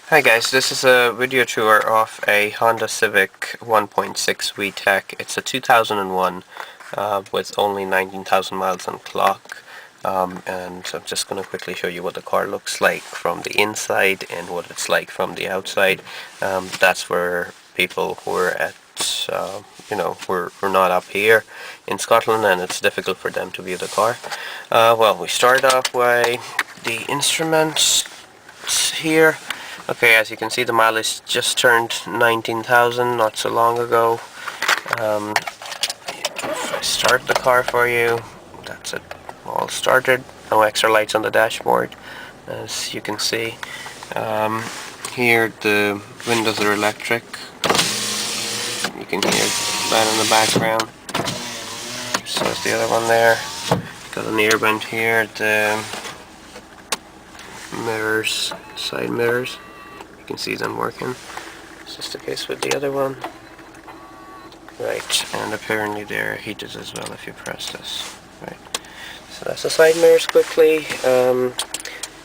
Hi guys, this is a video tour of a Honda Civic 1.6 VTEC. It's a 2001 with only 19,000 miles on clock, and I'm just going to quickly show you what the car looks like from the inside and what it's like from the outside. That's for people who are at we're not up here in Scotland, and it's difficult for them to view the car. Well, we start off by the instruments here. Okay, as you can see, the mileage just turned 19,000 not so long ago. If I start the car for you, that's it, all started. No extra lights on the dashboard, as you can see. Here the windows are electric. You can hear that in the background. So is the other one there. Got an ear vent here. The mirrors, side mirrors. You can see them working. It's just the case with the other one. Right, and apparently they're heated as well if you press this. Right. So that's the side mirrors quickly.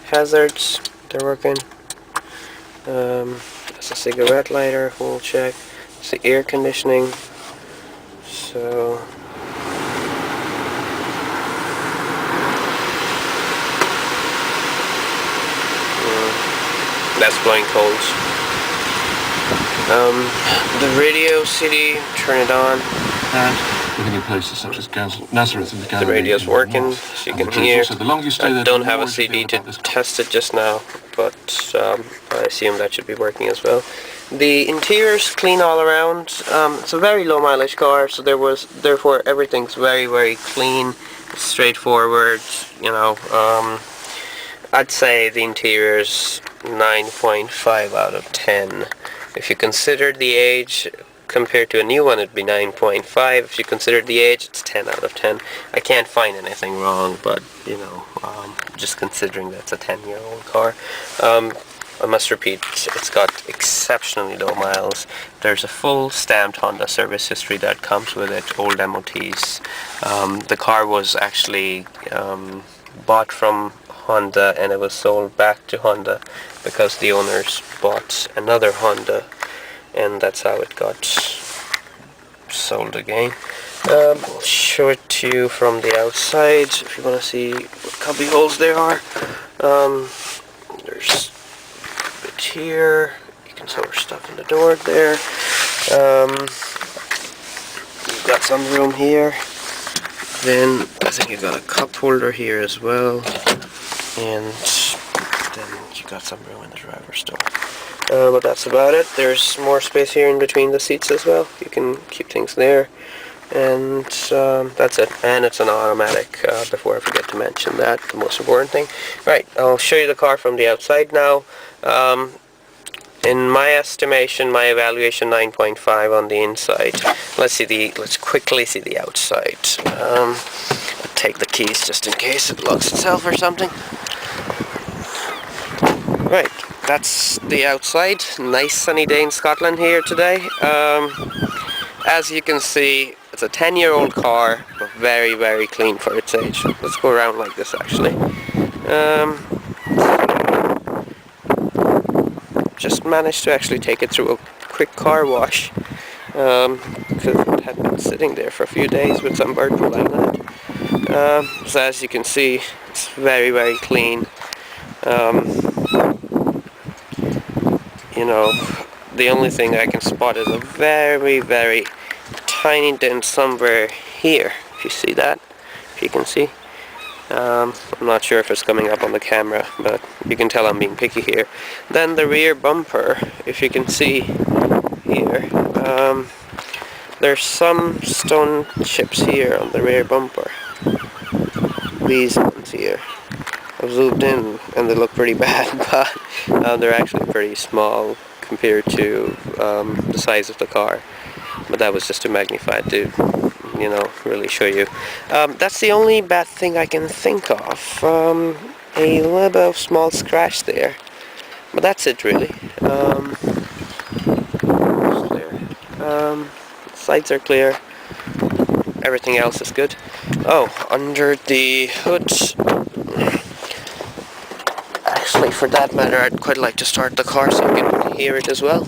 Hazards, they're working. That's a cigarette lighter, we'll check. It's the air conditioning. So that's blowing coals. The radio CD, turn it on. Looking at places such as Nazareth and the radio's working, as you can hear. I don't have a CD to test it just now, but I assume that should be working as well. The interior's clean all around. It's a very low mileage car, so therefore everything's very, very clean, straightforward. I'd say the interior's 9.5 out of 10. If you consider the age, compared to a new one, it'd be 9.5. If you consider the age, it's 10 out of 10. I can't find anything wrong, but just considering that's a 10-year-old car. I must repeat, it's got exceptionally low miles. There's a full stamped Honda service history that comes with it, old MOTs. The car was actually bought from Honda, and it was sold back to Honda because the owners bought another Honda, and that's how it got sold again. I'll show it to you from the outside if you want to see what cubby holes there are. There's a bit here. You can store stuff in the door there. You've got some room here. Then I think you've got a cup holder here as well. And then you got some room in the driver's door. But that's about it. There's more space here in between the seats as well. You can keep things there. And that's it. And it's an automatic, before I forget to mention that, the most important thing. Right, I'll show you the car from the outside now. In my estimation, my evaluation, 9.5 on the inside. Let's quickly see the outside. I'll take the keys just in case it locks itself or something. Right, that's the outside. Nice sunny day in Scotland here today. As you can see, it's a 10-year-old car, but very, very clean for its age. Let's go around like this actually. Just managed to actually take it through a quick car wash, because it had been sitting there for a few days with some bird pool on it. So as you can see, it's very, very clean. The only thing I can spot is a very, very tiny dent somewhere here, if you see that, if you can see. I'm not sure if it's coming up on the camera, but you can tell I'm being picky here. Then the rear bumper, if you can see here, there's some stone chips here on the rear bumper. These ones here. I've zoomed in and they look pretty bad, but they're actually pretty small compared to the size of the car. But that was just to magnify it to, really show you. That's the only bad thing I can think of. A little bit of small scratch there, but that's it really. Sides are clear. Everything else is good. Oh, under the hood, actually, for that matter, I'd quite like to start the car so you can hear it as well.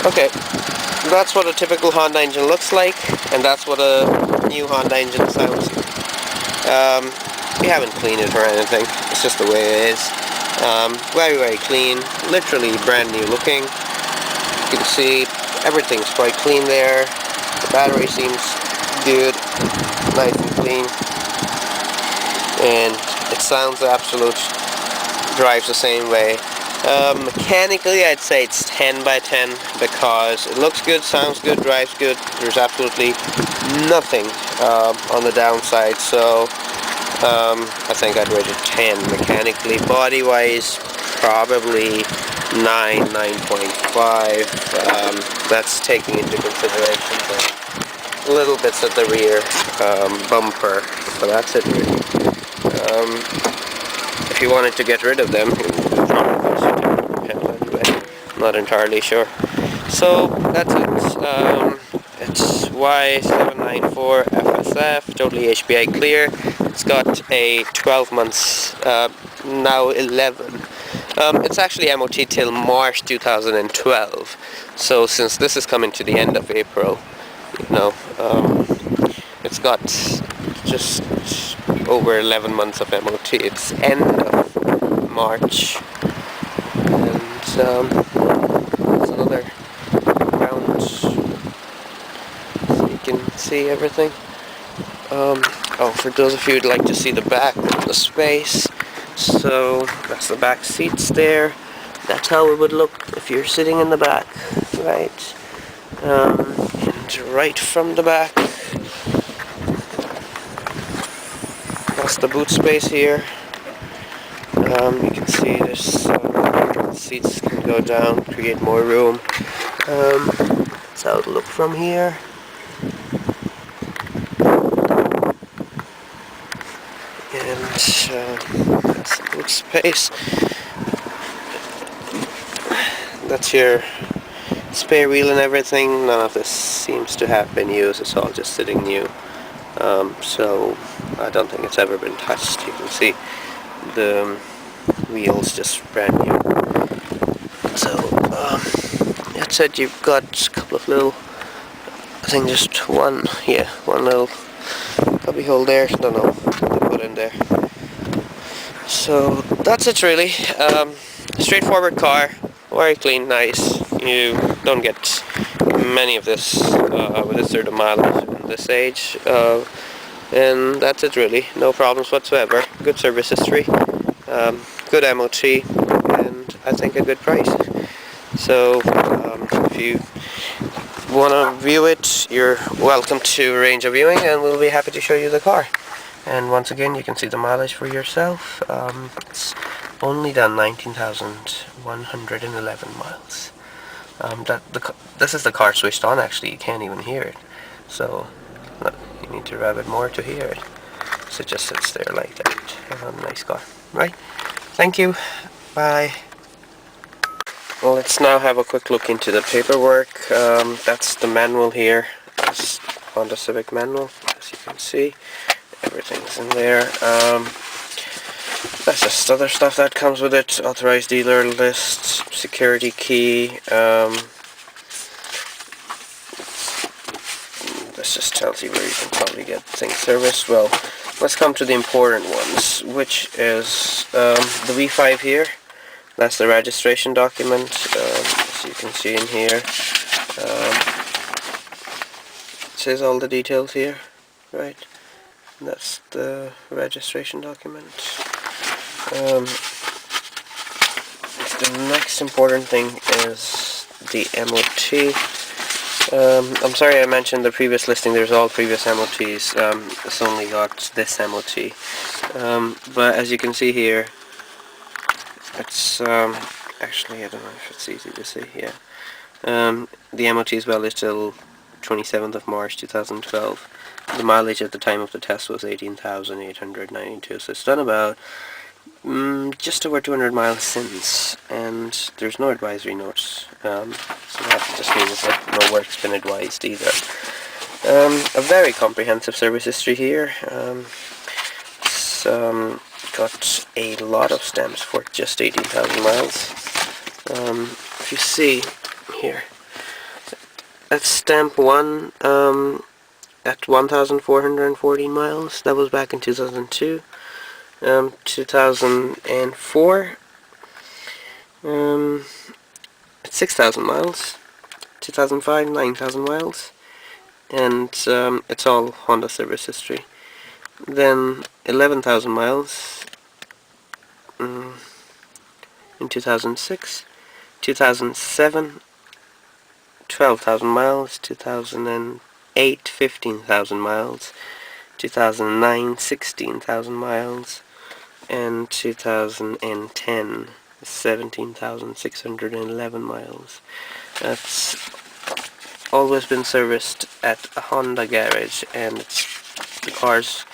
Okay, that's what a typical Honda engine looks like, and that's what a new Honda engine sounds. We haven't cleaned it or anything, it's just the way it is. Very, very clean, literally brand new looking. You can see everything's quite clean there. The battery seems good, nice and clean, and it sounds absolute, drives the same way. Mechanically, I'd say it's 10 by 10 because it looks good, sounds good, drives good. There's absolutely nothing on the downside, so I think I'd rate it 10 mechanically. Body-wise, probably 9.5. That's taking into consideration the little bits at the rear bumper, but that's it really. If you wanted to get rid of them, anyway, not entirely sure. So that's it. It's Y794 FSF, totally HPI clear. It's got a 12 months, now 11. It's actually MOT till March 2012. So since this is coming to the end of April, you know, it's got just over 11 months of MOT. It's end of March, and there's another round so you can see everything. Oh, for those of you who'd like to see the back of the space, so that's the back seats there. That's how it would look if you're sitting in the back, right? And right from the back, that's the boot space here. You can see this seats can go down, create more room. That's how it'll look from here. And that's the boot space. That's your spare wheel and everything. None of this seems to have been used. It's all just sitting new. So I don't think it's ever been touched. You can see the wheels just brand new. So that said, you've got a couple of little, I think just one little cubby hole there. Don't know what to put in there. So that's it really. Straightforward car, very clean, nice. You don't get many of this with this sort of mileage in this age. And that's it really. No problems whatsoever. Good service history, good MOT, and I think a good price. So if you want to view it, you're welcome to arrange a viewing, and we'll be happy to show you the car. And once again, you can see the mileage for yourself. It's only done 19,111 miles. This is the car switched on actually. You can't even hear it. So you need to rev it more to hear it. So it just sits there like that. Nice car, right? Thank you. Bye. Well, let's now have a quick look into the paperwork. That's the manual here. This Honda Civic manual, as you can see. Everything's in there. That's just other stuff that comes with it. Authorized dealer list, security key. This just tells you where you can probably get things serviced. Well, let's come to the important ones, which is the V5 here. That's the registration document, as you can see in here. It says all the details here, right? That's the registration document. The next important thing is the MOT. I'm sorry I mentioned the previous listing, there's all previous MOTs. It's only got this MOT. But as you can see here, it's actually, I don't know if it's easy to see, yeah. The MOT is valid till 27th of March 2012. The mileage at the time of the test was 18,892, so it's done about just over 200 miles since, and there's no advisory notes, so that just means that no work's been advised either. A very comprehensive service history here. It's got a lot of stamps for just 18,000 miles. If you see here, that's stamp 1 at 1,414 miles. That was back in 2002. 2004 at 6,000 miles. 2005 9,000 miles, and it's all Honda service history. Then 11,000 miles in 2006, 2007 12,000 miles, 2008 15,000 miles, 2009 16,000 miles, and 2010 17,611 miles. That's always been serviced at a Honda garage, and the car's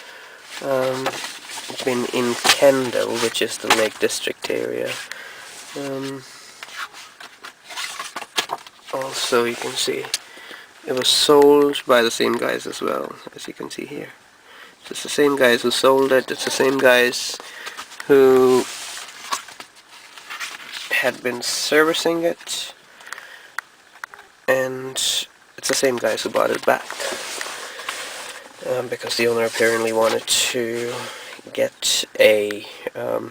been in Kendal, which is the Lake District area. Also, you can see it was sold by the same guys as well, as you can see here. It's the same guys who sold it. It's the same guys who had been servicing it, and it's the same guys who bought it back, because the owner apparently wanted to get a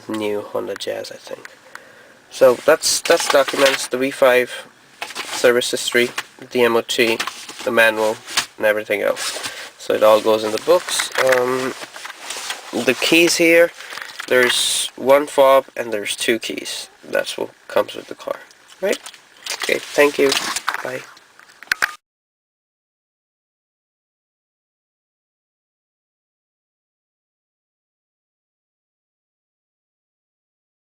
new Honda Jazz, I think. So that's documents the V5 service history, the MOT, the manual, and everything else. So it all goes in the books. The keys here, there's one fob and there's 2 keys. That's what comes with the car. Right? Okay, thank you. Bye.